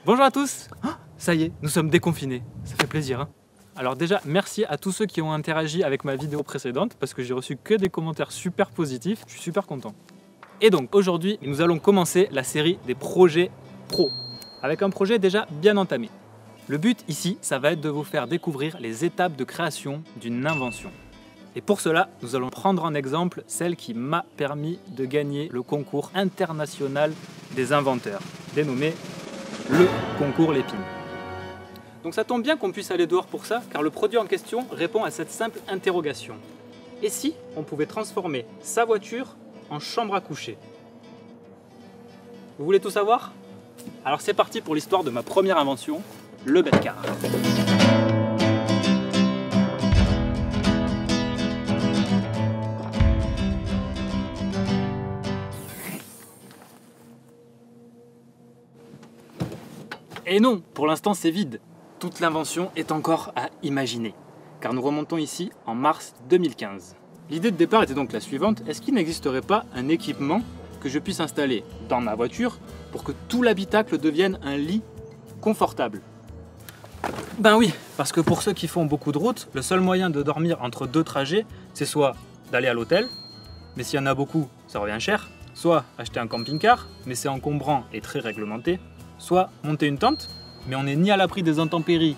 Bonjour à tous. Ça y est, nous sommes déconfinés. Ça fait plaisir, hein. Alors déjà, merci à tous ceux qui ont interagi avec ma vidéo précédente parce que j'ai reçu que des commentaires super positifs. Je suis super content. Et donc aujourd'hui, nous allons commencer la série des projets pro avec un projet déjà bien entamé. Le but ici, ça va être de vous faire découvrir les étapes de création d'une invention. Et pour cela, nous allons prendre en exemple celle qui m'a permis de gagner le concours international des inventeurs, dénommé le concours Lépine. Donc ça tombe bien qu'on puisse aller dehors pour ça, car le produit en question répond à cette simple interrogation. Et si on pouvait transformer sa voiture en chambre à coucher? Vous voulez tout savoir? Alors c'est parti pour l'histoire de ma première invention, le bed-car. Et non, pour l'instant c'est vide. Toute l'invention est encore à imaginer, car nous remontons ici en mars 2015. L'idée de départ était donc la suivante: est-ce qu'il n'existerait pas un équipement que je puisse installer dans ma voiture pour que tout l'habitacle devienne un lit confortable? Ben oui, parce que pour ceux qui font beaucoup de routes, le seul moyen de dormir entre deux trajets, c'est soit d'aller à l'hôtel, mais s'il y en a beaucoup, ça revient cher, soit acheter un camping-car, mais c'est encombrant et très réglementé, soit monter une tente, mais on n'est ni à l'abri des intempéries,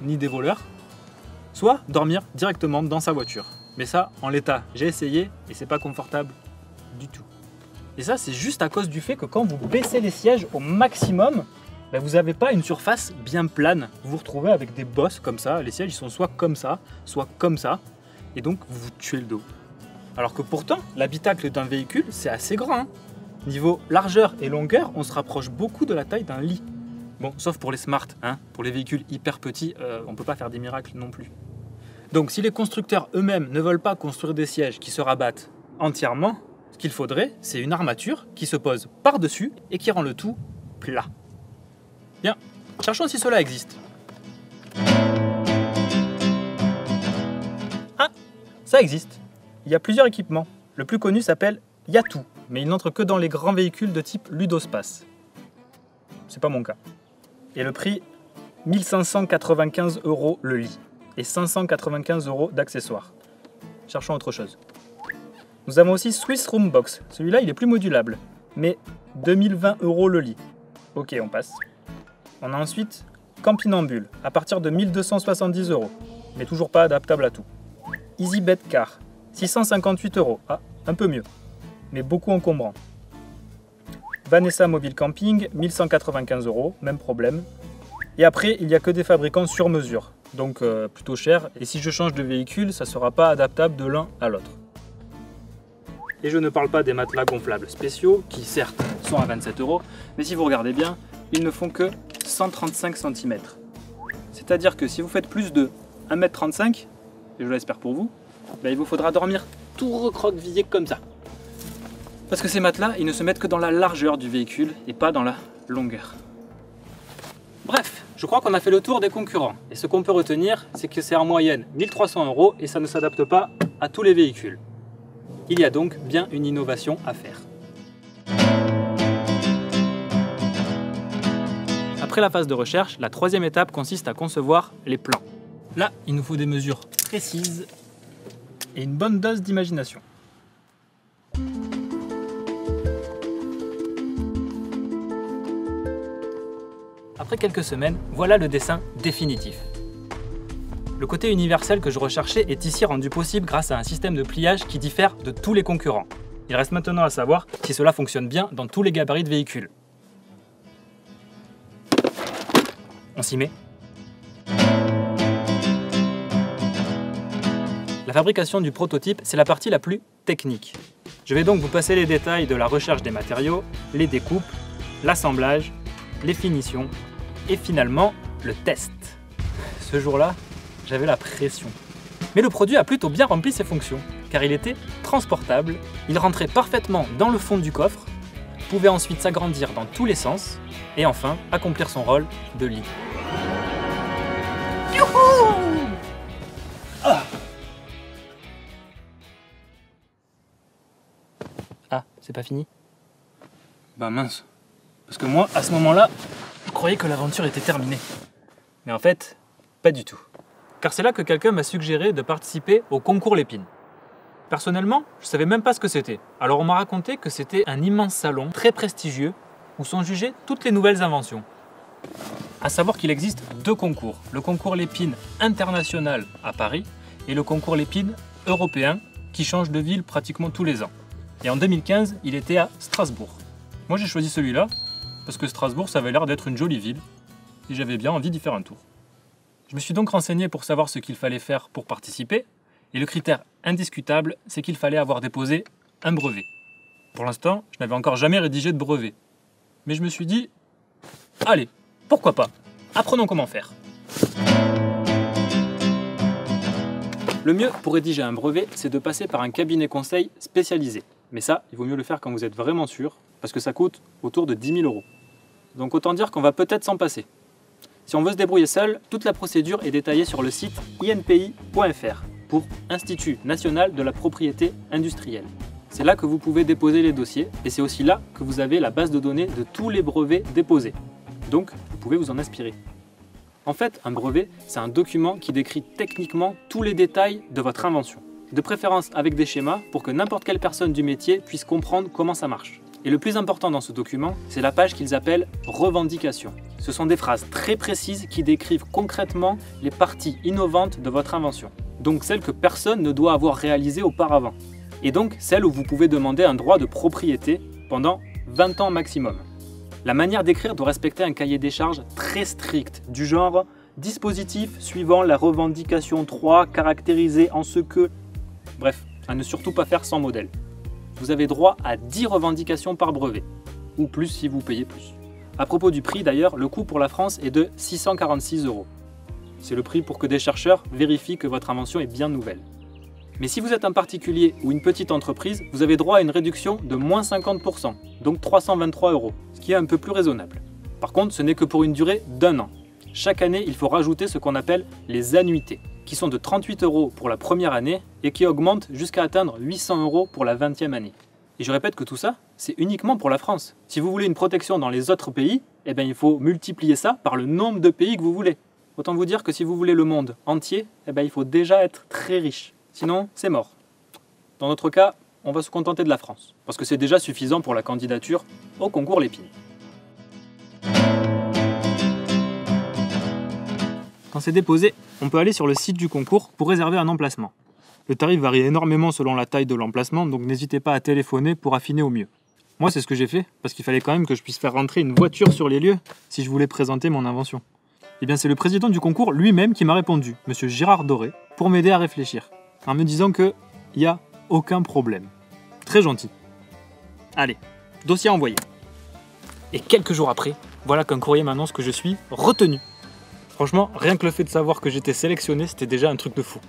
ni des voleurs, soit dormir directement dans sa voiture. Mais ça, en l'état, j'ai essayé et c'est pas confortable du tout. Et ça, c'est juste à cause du fait que quand vous baissez les sièges au maximum, ben vous n'avez pas une surface bien plane. Vous vous retrouvez avec des bosses comme ça, les sièges ils sont soit comme ça, et donc vous vous tuez le dos. Alors que pourtant, l'habitacle d'un véhicule, c'est assez grand, hein. Niveau largeur et longueur, on se rapproche beaucoup de la taille d'un lit. Bon, sauf pour les smart, hein. Pour les véhicules hyper petits, on ne peut pas faire des miracles non plus. Donc si les constructeurs eux-mêmes ne veulent pas construire des sièges qui se rabattent entièrement, ce qu'il faudrait, c'est une armature qui se pose par-dessus et qui rend le tout plat. Bien, cherchons si cela existe. Ah, ça existe. Il y a plusieurs équipements. Le plus connu s'appelle Yatou, mais il n'entre que dans les grands véhicules de type Ludospace. C'est pas mon cas. Et le prix, 1595 € le lit et 595 € d'accessoires. Cherchons autre chose. Nous avons aussi Swiss Room Box. Celui-là, il est plus modulable, mais 2020 € le lit. Ok, on passe. On a ensuite Campinambule, à partir de 1270 €, mais toujours pas adaptable à tout. Easy Bed Car, 658 €. Ah, un peu mieux, mais beaucoup encombrant. Vanessa Mobile Camping, 1195 €, même problème. Et après, il n'y a que des fabricants sur mesure, donc plutôt cher. Et si je change de véhicule, ça ne sera pas adaptable de l'un à l'autre. Et je ne parle pas des matelas gonflables spéciaux, qui certes sont à 27 €, mais si vous regardez bien, ils ne font que 135 cm. C'est-à-dire que si vous faites plus de 1,35 m, et je l'espère pour vous, ben il vous faudra dormir tout recroquevillé comme ça. Parce que ces matelas, ils ne se mettent que dans la largeur du véhicule et pas dans la longueur. Bref, je crois qu'on a fait le tour des concurrents. Et ce qu'on peut retenir, c'est que c'est en moyenne 1300 € et ça ne s'adapte pas à tous les véhicules. Il y a donc bien une innovation à faire. Après la phase de recherche, la troisième étape consiste à concevoir les plans. Là, il nous faut des mesures précises et une bonne dose d'imagination. Après quelques semaines, voilà le dessin définitif. Le côté universel que je recherchais est ici rendu possible grâce à un système de pliage qui diffère de tous les concurrents. Il reste maintenant à savoir si cela fonctionne bien dans tous les gabarits de véhicules. On s'y met. La fabrication du prototype, c'est la partie la plus technique. Je vais donc vous passer les détails de la recherche des matériaux, les découpes, l'assemblage, les finitions et finalement le test. Ce jour-là, j'avais la pression. Mais le produit a plutôt bien rempli ses fonctions, car il était transportable, il rentrait parfaitement dans le fond du coffre, pouvait ensuite s'agrandir dans tous les sens et enfin accomplir son rôle de lit. Youhou! Ah, c'est pas fini? Bah mince. Parce que moi, à ce moment-là, Je croyais que l'aventure était terminée. Mais en fait, pas du tout. Car c'est là que quelqu'un m'a suggéré de participer au concours Lépine. Personnellement, je ne savais même pas ce que c'était. Alors on m'a raconté que c'était un immense salon très prestigieux où sont jugées toutes les nouvelles inventions. À savoir qu'il existe 2 concours. Le concours Lépine international à Paris et le concours Lépine européen qui change de ville pratiquement tous les ans. Et en 2015, il était à Strasbourg. Moi j'ai choisi celui-là parce que Strasbourg ça avait l'air d'être une jolie ville et j'avais bien envie d'y faire un tour. Je me suis donc renseigné pour savoir ce qu'il fallait faire pour participer et le critère indiscutable c'est qu'il fallait avoir déposé un brevet. Pour l'instant, je n'avais encore jamais rédigé de brevet. Mais je me suis dit, allez, pourquoi pas? Apprenons comment faire. Le mieux pour rédiger un brevet, c'est de passer par un cabinet conseil spécialisé. Mais ça, il vaut mieux le faire quand vous êtes vraiment sûr, parce que ça coûte autour de 10 000 €. Donc autant dire qu'on va peut-être s'en passer. Si on veut se débrouiller seul, toute la procédure est détaillée sur le site inpi.fr pour Institut National de la Propriété Industrielle. C'est là que vous pouvez déposer les dossiers et c'est aussi là que vous avez la base de données de tous les brevets déposés. Donc, vous pouvez vous en inspirer. En fait, un brevet, c'est un document qui décrit techniquement tous les détails de votre invention. De préférence avec des schémas pour que n'importe quelle personne du métier puisse comprendre comment ça marche. Et le plus important dans ce document, c'est la page qu'ils appellent « Revendications ». Ce sont des phrases très précises qui décrivent concrètement les parties innovantes de votre invention. Donc celles que personne ne doit avoir réalisées auparavant. Et donc celles où vous pouvez demander un droit de propriété pendant 20 ans maximum. La manière d'écrire doit respecter un cahier des charges très strict, du genre « dispositif suivant la revendication 3 caractérisé en ce que… » Bref, à ne surtout pas faire sans modèle. Vous avez droit à 10 revendications par brevet, ou plus si vous payez plus. À propos du prix d'ailleurs, le coût pour la France est de 646 €. C'est le prix pour que des chercheurs vérifient que votre invention est bien nouvelle. Mais si vous êtes un particulier ou une petite entreprise, vous avez droit à une réduction de moins 50%, donc 323 €, ce qui est un peu plus raisonnable. Par contre, ce n'est que pour une durée d'1 an. Chaque année, il faut rajouter ce qu'on appelle les annuités, qui sont de 38 € pour la première année et qui augmentent jusqu'à atteindre 800 € pour la 20e année. Et je répète que tout ça, c'est uniquement pour la France. Si vous voulez une protection dans les autres pays, eh bien, il faut multiplier ça par le nombre de pays que vous voulez. Autant vous dire que si vous voulez le monde entier, eh bien, il faut déjà être très riche. Sinon, c'est mort. Dans notre cas, on va se contenter de la France, parce que c'est déjà suffisant pour la candidature au concours Lépine. Quand c'est déposé, on peut aller sur le site du concours pour réserver un emplacement. Le tarif varie énormément selon la taille de l'emplacement, donc n'hésitez pas à téléphoner pour affiner au mieux. Moi, c'est ce que j'ai fait, parce qu'il fallait quand même que je puisse faire rentrer une voiture sur les lieux si je voulais présenter mon invention. Eh bien, c'est le président du concours lui-même qui m'a répondu, monsieur Gérard Doré, pour m'aider à réfléchir, en me disant qu'il n'y a aucun problème. Très gentil. Allez, dossier envoyé. Et quelques jours après, voilà qu'un courrier m'annonce que je suis retenu. Franchement, rien que le fait de savoir que j'étais sélectionné, c'était déjà un truc de fou.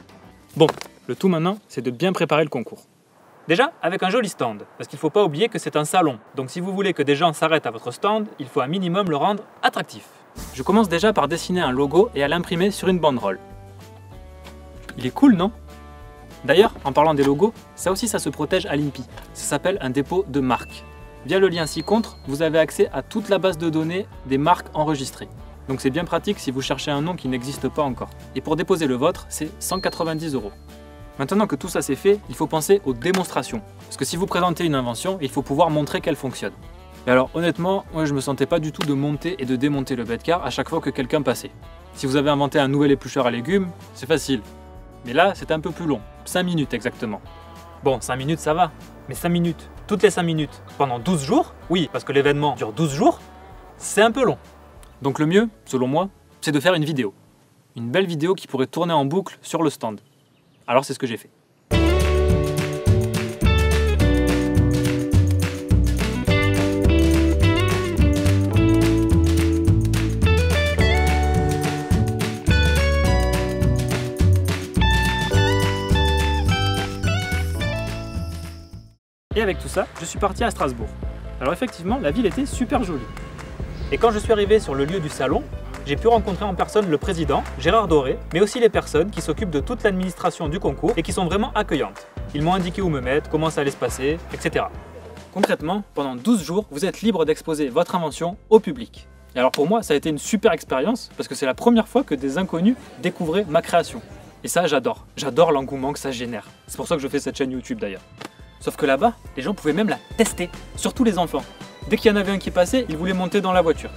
Bon, le tout maintenant, c'est de bien préparer le concours. Déjà, avec un joli stand, parce qu'il ne faut pas oublier que c'est un salon. Donc si vous voulez que des gens s'arrêtent à votre stand, il faut un minimum le rendre attractif. Je commence déjà par dessiner un logo et à l'imprimer sur une banderole. Il est cool, non? D'ailleurs, en parlant des logos, ça aussi ça se protège à l'INPI. Ça s'appelle un dépôt de marque. Via le lien ci-contre, vous avez accès à toute la base de données des marques enregistrées. Donc c'est bien pratique si vous cherchez un nom qui n'existe pas encore. Et pour déposer le vôtre, c'est 190 €. Maintenant que tout ça c'est fait, il faut penser aux démonstrations. Parce que si vous présentez une invention, il faut pouvoir montrer qu'elle fonctionne. Et alors honnêtement, moi je me sentais pas du tout de monter et de démonter le bed-car à chaque fois que quelqu'un passait. Si vous avez inventé un nouvel éplucheur à légumes, c'est facile. Mais là, c'est un peu plus long, 5 minutes exactement. Bon, 5 minutes ça va, mais 5 minutes, toutes les 5 minutes, pendant 12 jours, oui, parce que l'événement dure 12 jours, c'est un peu long. Donc le mieux, selon moi, c'est de faire une vidéo. Une belle vidéo qui pourrait tourner en boucle sur le stand. Alors c'est ce que j'ai fait. Et avec tout ça, je suis parti à Strasbourg. Alors effectivement, la ville était super jolie. Et quand je suis arrivé sur le lieu du salon, j'ai pu rencontrer en personne le président, Gérard Doré, mais aussi les personnes qui s'occupent de toute l'administration du concours et qui sont vraiment accueillantes. Ils m'ont indiqué où me mettre, comment ça allait se passer, etc. Concrètement, pendant 12 jours, vous êtes libre d'exposer votre invention au public. Et alors pour moi, ça a été une super expérience parce que c'est la première fois que des inconnus découvraient ma création. Et ça, j'adore. J'adore l'engouement que ça génère. C'est pour ça que je fais cette chaîne YouTube d'ailleurs. Sauf que là-bas, les gens pouvaient même la tester, surtout les enfants. Dès qu'il y en avait un qui passait, ils voulaient monter dans la voiture.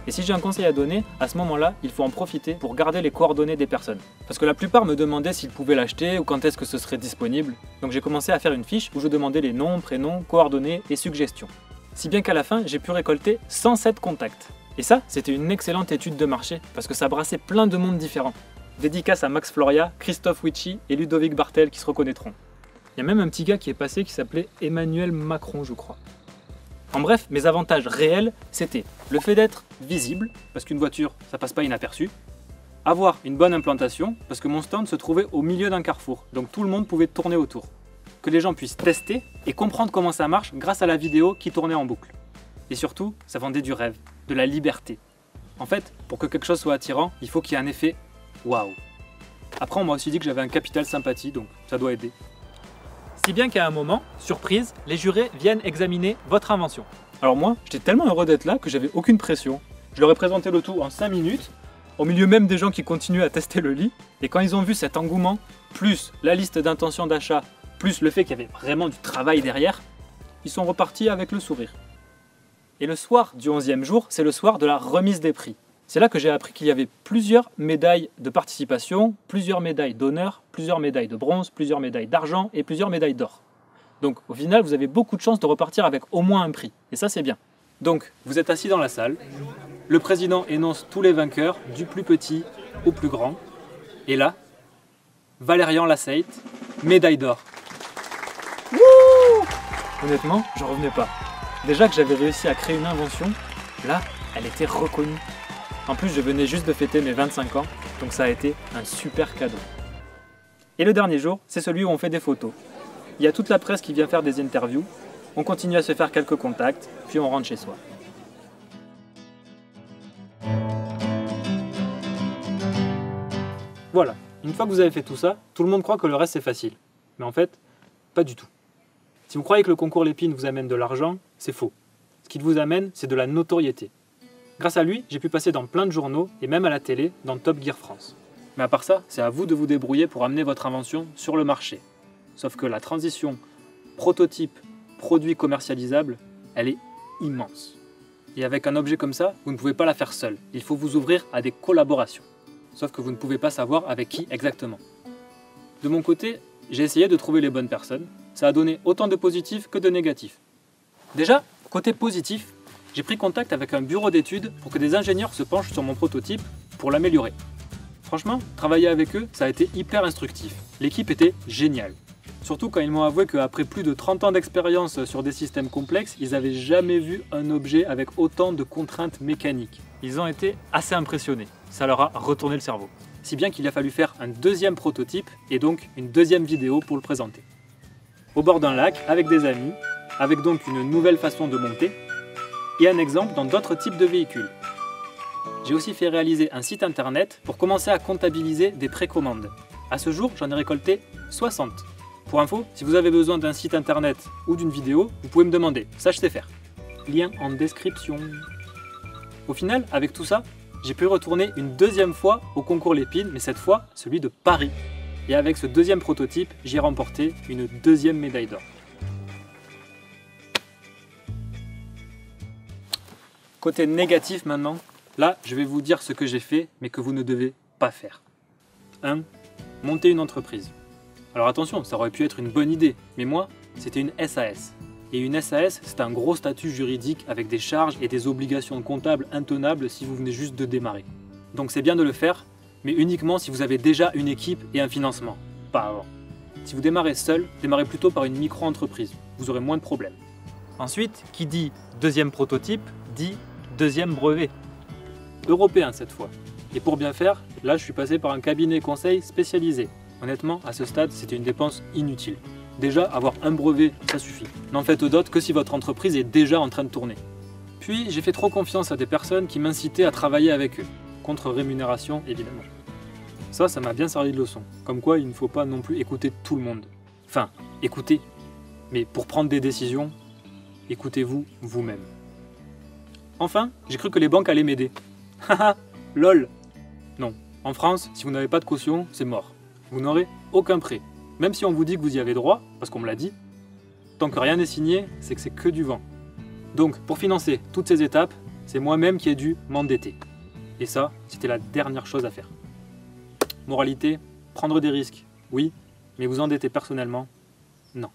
Et si j'ai un conseil à donner, à ce moment-là, il faut en profiter pour garder les coordonnées des personnes. Parce que la plupart me demandaient s'ils pouvaient l'acheter ou quand est-ce que ce serait disponible. Donc j'ai commencé à faire une fiche où je demandais les noms, prénoms, coordonnées et suggestions. Si bien qu'à la fin, j'ai pu récolter 107 contacts. Et ça, c'était une excellente étude de marché, parce que ça brassait plein de mondes différents. Dédicace à Max Floria, Christophe Witchy et Ludovic Bartel qui se reconnaîtront. Il y a même un petit gars qui est passé qui s'appelait Emmanuel Macron, je crois. En bref, mes avantages réels, c'était le fait d'être visible, parce qu'une voiture, ça passe pas inaperçu, avoir une bonne implantation, parce que mon stand se trouvait au milieu d'un carrefour, donc tout le monde pouvait tourner autour. Que les gens puissent tester et comprendre comment ça marche grâce à la vidéo qui tournait en boucle. Et surtout, ça vendait du rêve, de la liberté. En fait, pour que quelque chose soit attirant, il faut qu'il y ait un effet waouh. Après, on m'a aussi dit que j'avais un capital sympathie, donc ça doit aider. Si bien qu'à un moment, surprise, les jurés viennent examiner votre invention. Alors moi, j'étais tellement heureux d'être là que j'avais aucune pression. Je leur ai présenté le tout en 5 minutes, au milieu même des gens qui continuaient à tester le lit. Et quand ils ont vu cet engouement, plus la liste d'intentions d'achat, plus le fait qu'il y avait vraiment du travail derrière, ils sont repartis avec le sourire. Et le soir du 11e jour, c'est le soir de la remise des prix. C'est là que j'ai appris qu'il y avait plusieurs médailles de participation, plusieurs médailles d'honneur, plusieurs médailles de bronze, plusieurs médailles d'argent et plusieurs médailles d'or. Donc au final, vous avez beaucoup de chances de repartir avec au moins un prix. Et ça, c'est bien. Donc, vous êtes assis dans la salle. Le président énonce tous les vainqueurs, du plus petit au plus grand. Et là, Valérian Lasseite, médaille d'or. Wouh! Honnêtement, je revenais pas. Déjà que j'avais réussi à créer une invention, là, elle était reconnue. En plus, je venais juste de fêter mes 25 ans, donc ça a été un super cadeau. Et le dernier jour, c'est celui où on fait des photos. Il y a toute la presse qui vient faire des interviews, on continue à se faire quelques contacts, puis on rentre chez soi. Voilà, une fois que vous avez fait tout ça, tout le monde croit que le reste c'est facile. Mais en fait, pas du tout. Si vous croyez que le concours Lépine vous amène de l'argent, c'est faux. Ce qu'il vous amène, c'est de la notoriété. Grâce à lui, j'ai pu passer dans plein de journaux et même à la télé dans Top Gear France. Mais à part ça, c'est à vous de vous débrouiller pour amener votre invention sur le marché. Sauf que la transition prototype, produit commercialisable, elle est immense. Et avec un objet comme ça, vous ne pouvez pas la faire seul. Il faut vous ouvrir à des collaborations. Sauf que vous ne pouvez pas savoir avec qui exactement. De mon côté, j'ai essayé de trouver les bonnes personnes. Ça a donné autant de positifs que de négatifs. Déjà, côté positif, j'ai pris contact avec un bureau d'études pour que des ingénieurs se penchent sur mon prototype pour l'améliorer. Franchement, travailler avec eux, ça a été hyper instructif. L'équipe était géniale. Surtout quand ils m'ont avoué qu'après plus de 30 ans d'expérience sur des systèmes complexes, ils n'avaient jamais vu un objet avec autant de contraintes mécaniques. Ils ont été assez impressionnés. Ça leur a retourné le cerveau. Si bien qu'il a fallu faire un deuxième prototype et donc une deuxième vidéo pour le présenter. Au bord d'un lac, avec des amis, avec donc une nouvelle façon de monter, et un exemple dans d'autres types de véhicules. J'ai aussi fait réaliser un site internet pour commencer à comptabiliser des précommandes. À ce jour, j'en ai récolté 60. Pour info, si vous avez besoin d'un site internet ou d'une vidéo, vous pouvez me demander, ça je sais faire. Lien en description. Au final, avec tout ça, j'ai pu retourner une deuxième fois au concours Lépine, mais cette fois, celui de Paris. Et avec ce deuxième prototype, j'ai remporté une deuxième médaille d'or. Côté négatif maintenant, là je vais vous dire ce que j'ai fait mais que vous ne devez pas faire. 1. Monter une entreprise. Alors attention, ça aurait pu être une bonne idée, mais moi c'était une SAS. Et une SAS c'est un gros statut juridique avec des charges et des obligations comptables intenables si vous venez juste de démarrer. Donc c'est bien de le faire, mais uniquement si vous avez déjà une équipe et un financement, pas avant. Si vous démarrez seul, démarrez plutôt par une micro-entreprise, vous aurez moins de problèmes. Ensuite, qui dit deuxième prototype, dit deuxième brevet. Européen cette fois. Et pour bien faire, là je suis passé par un cabinet conseil spécialisé. Honnêtement, à ce stade, c'était une dépense inutile. Déjà, avoir un brevet, ça suffit. N'en faites d'autres que si votre entreprise est déjà en train de tourner. Puis, j'ai fait trop confiance à des personnes qui m'incitaient à travailler avec eux. Contre rémunération, évidemment. Ça m'a bien servi de leçon. Comme quoi, il ne faut pas non plus écouter tout le monde. Enfin, écoutez. Mais pour prendre des décisions, écoutez-vous vous-même. Enfin, j'ai cru que les banques allaient m'aider. Haha, lol. Non, en France, si vous n'avez pas de caution, c'est mort. Vous n'aurez aucun prêt. Même si on vous dit que vous y avez droit, parce qu'on me l'a dit, tant que rien n'est signé, c'est que c'est que du vent. Donc, pour financer toutes ces étapes, c'est moi-même qui ai dû m'endetter. Et ça, c'était la dernière chose à faire. Moralité, prendre des risques, oui, mais vous endetter personnellement, non.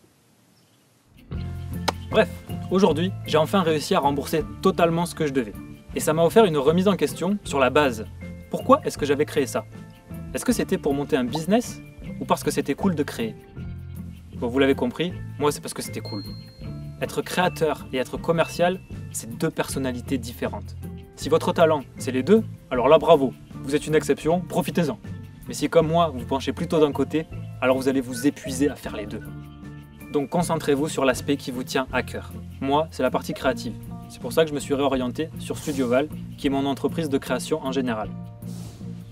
Bref, aujourd'hui, j'ai enfin réussi à rembourser totalement ce que je devais. Et ça m'a offert une remise en question sur la base. Pourquoi est-ce que j'avais créé ça? Est-ce que c'était pour monter un business ou parce que c'était cool de créer? Bon, vous l'avez compris, moi c'est parce que c'était cool. Être créateur et être commercial, c'est deux personnalités différentes. Si votre talent, c'est les deux, alors là bravo, vous êtes une exception, profitez-en. Mais si comme moi, vous penchez plutôt d'un côté, alors vous allez vous épuiser à faire les deux. Donc concentrez-vous sur l'aspect qui vous tient à cœur. Moi, c'est la partie créative. C'est pour ça que je me suis réorienté sur Studioval, qui est mon entreprise de création en général.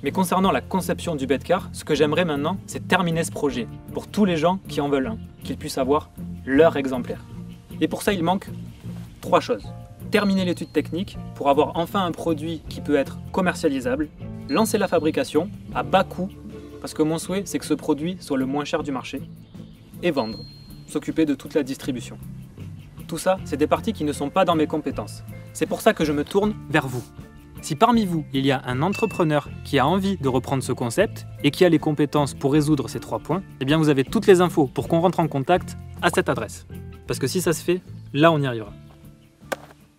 Mais concernant la conception du bedcar, ce que j'aimerais maintenant, c'est terminer ce projet pour tous les gens qui en veulent un, qu'ils puissent avoir leur exemplaire. Et pour ça, il manque 3 choses. Terminer l'étude technique pour avoir enfin un produit qui peut être commercialisable, lancer la fabrication à bas coût, parce que mon souhait, c'est que ce produit soit le moins cher du marché, et vendre, s'occuper de toute la distribution. Tout ça, c'est des parties qui ne sont pas dans mes compétences. C'est pour ça que je me tourne vers vous. Si parmi vous, il y a un entrepreneur qui a envie de reprendre ce concept et qui a les compétences pour résoudre ces 3 points, eh bien vous avez toutes les infos pour qu'on rentre en contact à cette adresse. Parce que si ça se fait, là on y arrivera.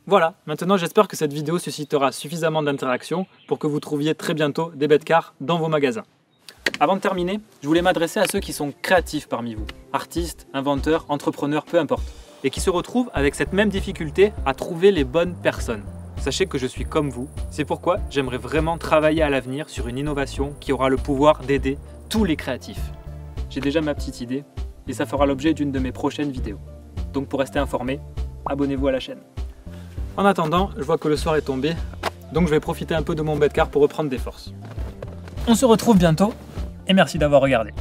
Voilà, maintenant j'espère que cette vidéo suscitera suffisamment d'interactions pour que vous trouviez très bientôt des bedcars dans vos magasins. Avant de terminer, je voulais m'adresser à ceux qui sont créatifs parmi vous, artistes, inventeurs, entrepreneurs, peu importe, et qui se retrouvent avec cette même difficulté à trouver les bonnes personnes. Sachez que je suis comme vous, c'est pourquoi j'aimerais vraiment travailler à l'avenir sur une innovation qui aura le pouvoir d'aider tous les créatifs. J'ai déjà ma petite idée et ça fera l'objet d'une de mes prochaines vidéos. Donc pour rester informé, abonnez-vous à la chaîne. En attendant, je vois que le soir est tombé, donc je vais profiter un peu de mon bedcar pour reprendre des forces. On se retrouve bientôt et merci d'avoir regardé.